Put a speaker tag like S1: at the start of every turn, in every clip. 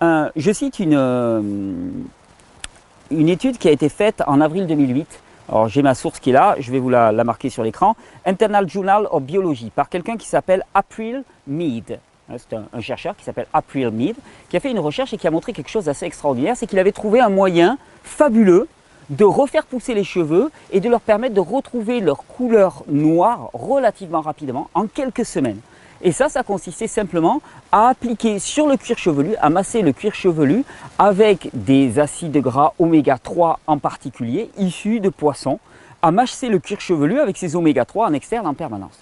S1: Je cite une étude qui a été faite en avril 2008. Alors j'ai ma source qui est là, je vais vous la marquer sur l'écran. Internal Journal of Biology, par quelqu'un qui s'appelle April Mead. C'est un chercheur qui s'appelle April Mead, qui a fait une recherche et qui a montré quelque chose d'assez extraordinaire. C'est qu'il avait trouvé un moyen fabuleux de refaire pousser les cheveux et de leur permettre de retrouver leur couleur noire relativement rapidement, en quelques semaines. Et ça consistait simplement à appliquer sur le cuir chevelu, à masser le cuir chevelu avec des acides gras oméga 3 en particulier, issus de poissons, à masser le cuir chevelu avec ces oméga 3 en externe en permanence.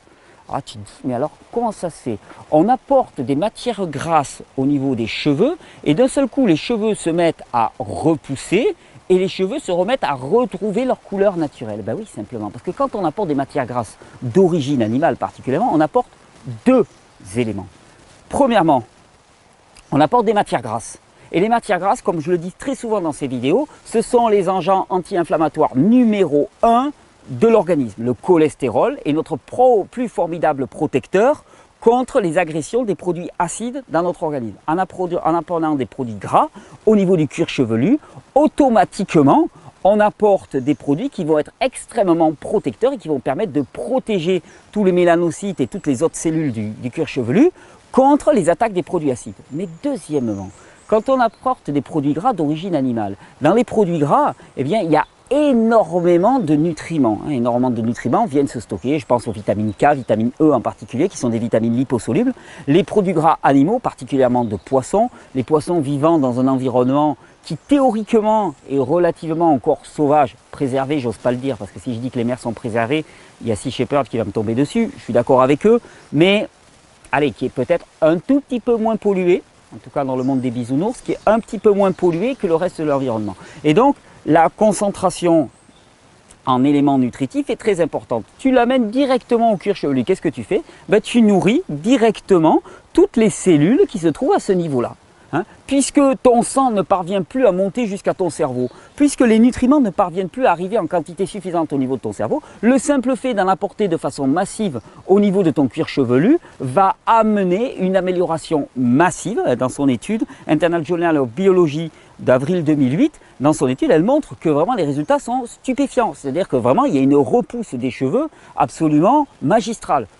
S1: Ah, tu te dis, mais alors comment ça se fait? On apporte des matières grasses au niveau des cheveux et d'un seul coup les cheveux se mettent à repousser et les cheveux se remettent à retrouver leur couleur naturelle. Ben oui, simplement, parce que quand on apporte des matières grasses d'origine animale particulièrement, on apporte deux éléments. Premièrement, on apporte des matières grasses. Et les matières grasses, comme je le dis très souvent dans ces vidéos, ce sont les agents anti-inflammatoires numéro 1 de l'organisme. Le cholestérol est notre plus formidable protecteur contre les agressions des produits acides dans notre organisme. En apportant des produits gras au niveau du cuir chevelu, automatiquement, on apporte des produits qui vont être extrêmement protecteurs et qui vont permettre de protéger tous les mélanocytes et toutes les autres cellules du cuir chevelu contre les attaques des produits acides. Mais deuxièmement, quand on apporte des produits gras d'origine animale, dans les produits gras, eh bien, il y a énormément de nutriments. Énormément de nutriments viennent se stocker, je pense aux vitamines K, vitamine E en particulier, qui sont des vitamines liposolubles. Les produits gras animaux, particulièrement de poissons, les poissons vivant dans un environnement qui théoriquement est relativement encore sauvage, préservé, j'ose pas le dire, parce que si je dis que les mers sont préservées, il y a Sea Shepherd qui va me tomber dessus, je suis d'accord avec eux, mais allez, qui est peut-être un tout petit peu moins pollué, en tout cas dans le monde des bisounours, qui est un petit peu moins pollué que le reste de l'environnement. Et donc, la concentration en éléments nutritifs est très importante. Tu l'amènes directement au cuir chevelu. Qu'est-ce que tu fais? Tu nourris directement toutes les cellules qui se trouvent à ce niveau-là. Puisque ton sang ne parvient plus à monter jusqu'à ton cerveau, puisque les nutriments ne parviennent plus à arriver en quantité suffisante au niveau de ton cerveau, le simple fait d'en apporter de façon massive au niveau de ton cuir chevelu va amener une amélioration massive. Dans son étude Internal Journal of Biology d'avril 2008, dans son étude, elle montre que vraiment les résultats sont stupéfiants. C'est-à-dire que vraiment il y a une repousse des cheveux absolument magistrale.